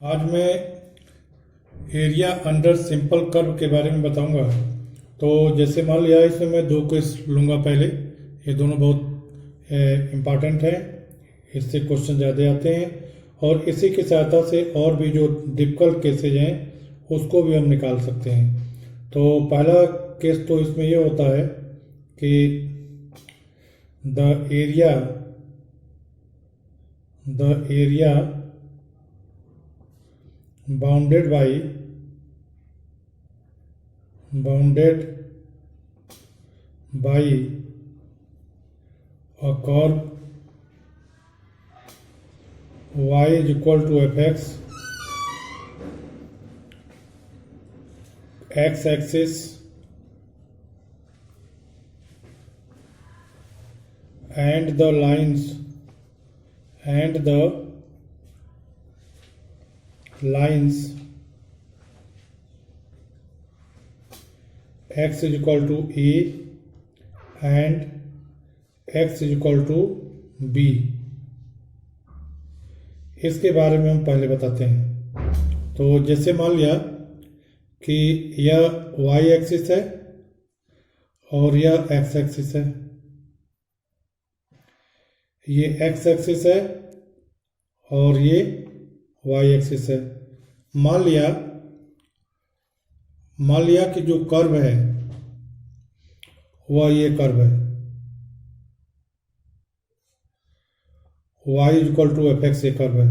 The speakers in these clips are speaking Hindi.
आज मैं एरिया अंडर सिंपल कर्व के बारे में बताऊंगा। तो जैसे मान लिया इसमें मैं दो केस लूँगा। पहले ये दोनों बहुत इम्पॉर्टेंट हैं, इससे क्वेश्चन ज़्यादा आते हैं और इसी की सहायता से और भी जो डिफिकल्ट केसेज हैं उसको भी हम निकाल सकते हैं। तो पहला केस तो इसमें ये होता है कि the area bounded by a curve y is equal to fx, x-axis and the lines x is equal to a and x is equal to b। इसके बारे में हम पहले बताते हैं। तो जैसे मान लिया कि यह y एक्सिस है और यह x एक्सिस है, ये x एक्सिस है और ये y एक्सिस है। मान लिया कि जो कर्व है वह ये कर्व है, y equal to f x ये कर्व है।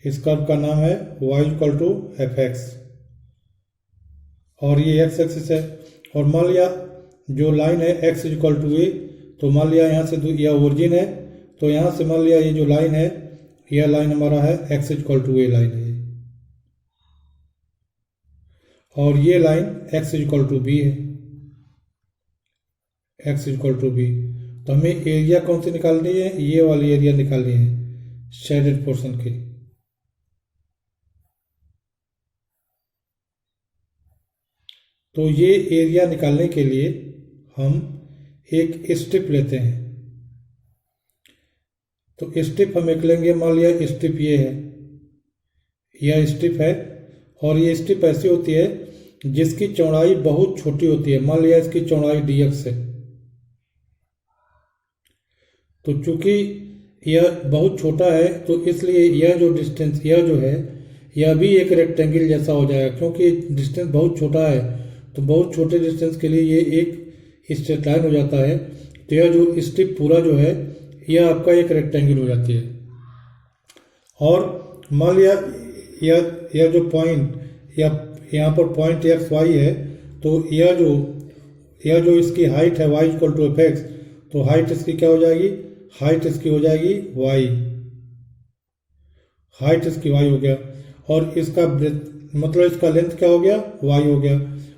इस कर्व का नाम है y equal to f x और ये x एक्सिस है। और मान लिया जो लाइन है x इक्वल टू ए, तो मान लिया यहाँ से यह ओरिजिन है, तो यहाँ से मान लिया ये जो लाइन है यह लाइन हमारा है x equal to a line है और ये line x equal to b है, x इक्वल टू बी। तो हमें एरिया कौन सी निकालनी है? ये वाली एरिया निकालनी है शेडेड पोर्शन की। तो ये एरिया निकालने के लिए हम एक स्ट्रिप लेते हैं। तो स्ट्रिप हम एक लेंगे। मान लिया स्ट्रिप ये है, यह स्ट्रिप है और ये स्ट्रिप ऐसी होती है जिसकी चौड़ाई बहुत छोटी होती है। मान लिया इसकी चौड़ाई dx है, तो चूंकि यह बहुत छोटा है तो इसलिए यह जो डिस्टेंस यह जो है यह भी एक रेक्टेंगल जैसा हो जाएगा। क्योंकि डिस्टेंस बहुत छोटा है तो बहुत छोटे डिस्टेंस के लिए ये एक स्ट्रेट लाइन हो जाता है। तो यह जो स्ट्रिप पूरा जो है यह आपका एक रेक्टेंगल हो जाती है। और मान लिया यह जो पॉइंट यहाँ पर पॉइंट एक्स वाई है, तो यह जो इसकी हाइट है y equal to f x, तो हाइट इसकी क्या हो जाएगी? हाइट इसकी हो जाएगी y, हाइट इसकी y हो गया। और इसका ब्रेथ मतलब इसका लेंथ क्या हो गया? y हो गया।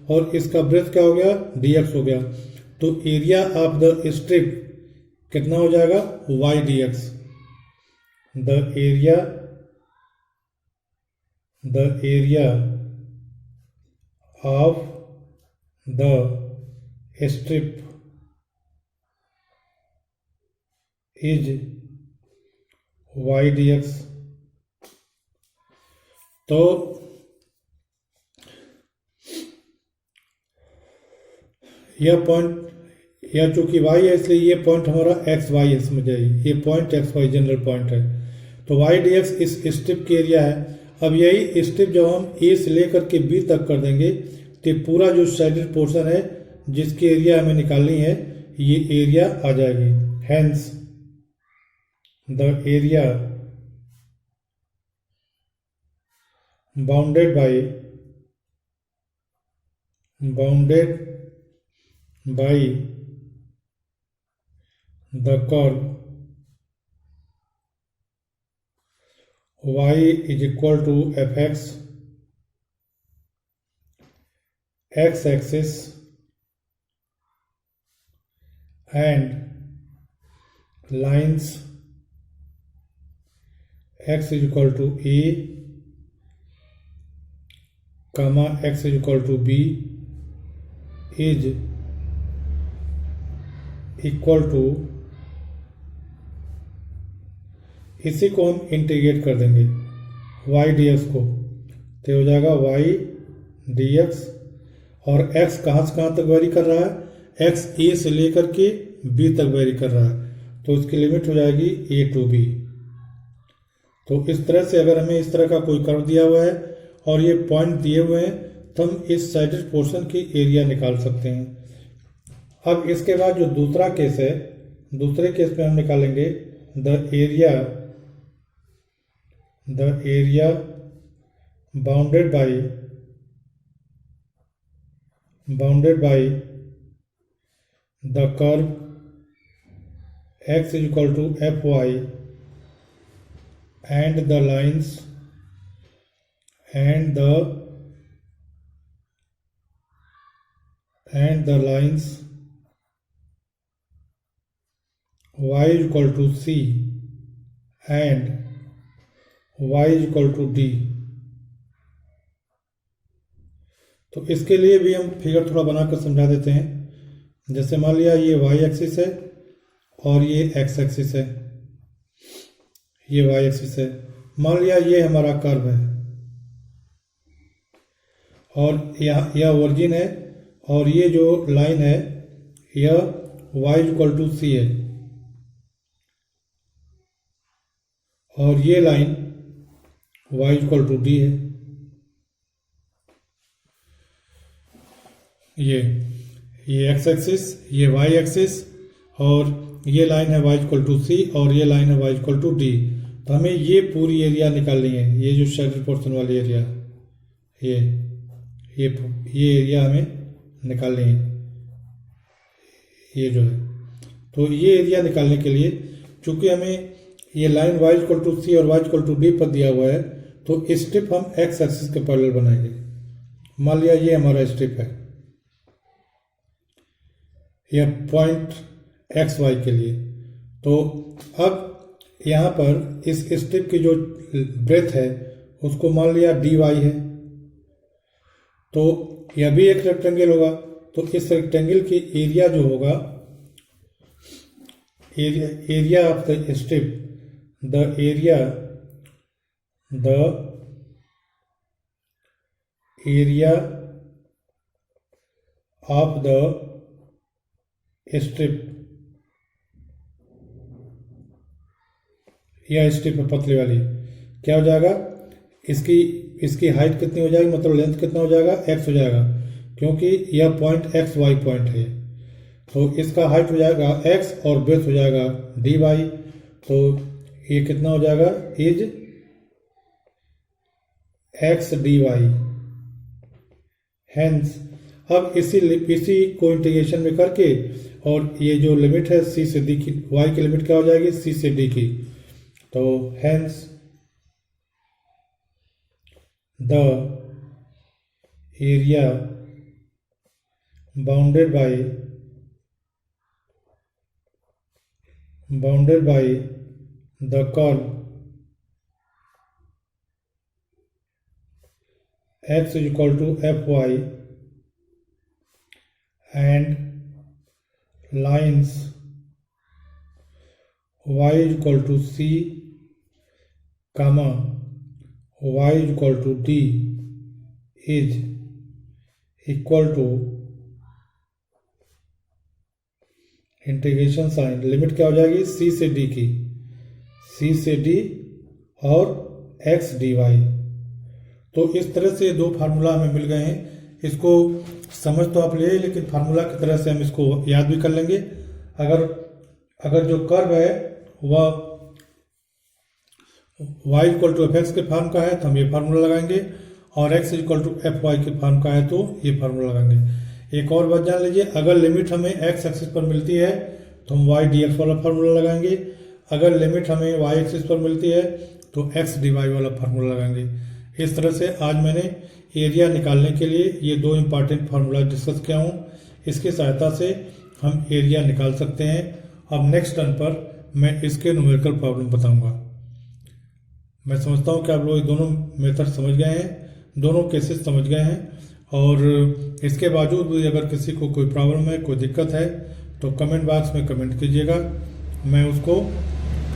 और इसका ब्रेथ क्या हो गया? dx हो गया। तो एरिया ऑफ द स्ट्रिप कितना हो जाएगा? y dx। The area of the strip is y dx। तो यह पॉइंट, यह चूंकि y है इसलिए ये पॉइंट हमारा एक्स वाई है, समझ जाइए ये point x y general point है। तो y dx इस स्ट्रिप की एरिया है। अब यही स्ट्रिप जब हम ए से लेकर के बी तक कर देंगे तो पूरा जो शेडेड पोर्शन है जिसकी एरिया हमें निकालनी है ये एरिया आ जाएगी। Hence the area bounded by the curve y is equal to fx, x axis and lines x is equal to a comma x is equal to b is equal to, इसी को हम इंटीग्रेट कर देंगे वाई डी एक्स को, तो ये हो जाएगा वाई डी एक्स, और x कहाँ से कहाँ तक वेरी कर रहा है, x a से लेकर के b तक वेरी कर रहा है, तो इसकी लिमिट हो जाएगी a to b। तो इस तरह से अगर हमें इस तरह का कोई कर्व दिया हुआ है और ये पॉइंट दिए हुए हैं तो हम इस साइडेड पोर्शन की एरिया निकाल सकते हैं। अब इसके बाद जो दूसरा केस है, दूसरे केस में हम निकालेंगे the area bounded by the curve x is equal to fy and the lines y is equal to c and y is equal to d। तो इसके लिए भी हम फिगर थोड़ा बनाकर समझा देते हैं। जैसे मान लिया ये y एक्सिस है और ये x एक्सिस है, ये y एक्सिस है। मान लिया ये हमारा कर्व है और यह ओरिजिन है और ये जो लाइन है यह y इक्वल टू c है और ये line y equal to d है। ये x एक्सिस, ये y एक्सिस और ये लाइन है y इक्वल टू सी और ये लाइन है y इक्वल टू डी। तो हमें ये पूरी एरिया निकालनी है, ये जो शेडेड पोर्शन वाली एरिया, ये एरिया हमें निकालनी है, ये जो है। तो ये एरिया निकालने के लिए चूंकि हमें ये लाइन y इक्वल टू सी और y इक्वल टू डी पर दिया हुआ है तो स्ट्रिप हम x एक्सिस के पैरेलल बनाएंगे। मान लिया ये हमारा स्ट्रिप है, यह पॉइंट एक्स वाई के लिए। तो अब यहाँ पर इस स्ट्रिप की जो ब्रेथ है उसको मान लिया डी वाई है, तो यह भी एक रेक्टेंगल होगा। तो इस रेक्टेंगल की एरिया जो होगा, area of the strip, the area of the strip, यह स्ट्रिप है पतली वाली, क्या हो जाएगा, इसकी हाइट कितनी हो जाएगी, मतलब लेंथ कितना हो जाएगा, x हो जाएगा, क्योंकि यह पॉइंट एक्स वाई पॉइंट है। तो इसका हाइट हो जाएगा x और ब्रेथ हो जाएगा dy। तो ये कितना हो जाएगा, इज x dy। हेंस अब इसी को इंटीग्रेशन में करके, और ये जो लिमिट है c से d की, y की लिमिट क्या हो जाएगी, c से d की। तो hence the area bounded by the curve x is equal to fy and lines y is equal to c, y is equal to d is equal to integration sign, limit क्या हो जाएगी, c से d की, c से d और x dy। तो इस तरह से दो फार्मूला हमें मिल गए हैं। इसको समझ तो आप ले, लेकिन फार्मूला की तरह से हम इसको याद भी कर लेंगे। अगर जो कर्व है वह y equal to f x के फॉर्म का है तो हम ये फार्मूला लगाएंगे, और x equal to f y के फॉर्म का है तो ये फार्मूला लगाएंगे। एक और बात जान लीजिए, अगर लिमिट हमें x एक्सिस पर मिलती है तो हम y dx वाला फार्मूला लगाएंगे, अगर लिमिट हमें y एक्सिस पर मिलती है तो x dy वाला फार्मूला लगाएंगे। इस तरह से आज मैंने एरिया निकालने के लिए ये दो इम्पॉर्टेंट फार्मूला डिस्कस किया हूँ। इसकी सहायता से हम एरिया निकाल सकते हैं। अब नेक्स्ट टर्न पर मैं इसके न्यूमेरिकल प्रॉब्लम बताऊंगा। मैं समझता हूँ कि आप लोग दोनों मेथड समझ गए हैं, दोनों केसेस समझ गए हैं, और इसके बावजूद भी अगर किसी को कोई प्रॉब्लम है, कोई दिक्कत है तो कमेंट बॉक्स में कमेंट कीजिएगा, मैं उसको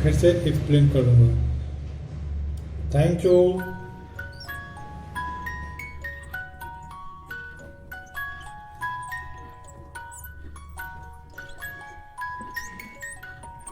फिर से एक्सप्लेन कर दूँगा। Thank you.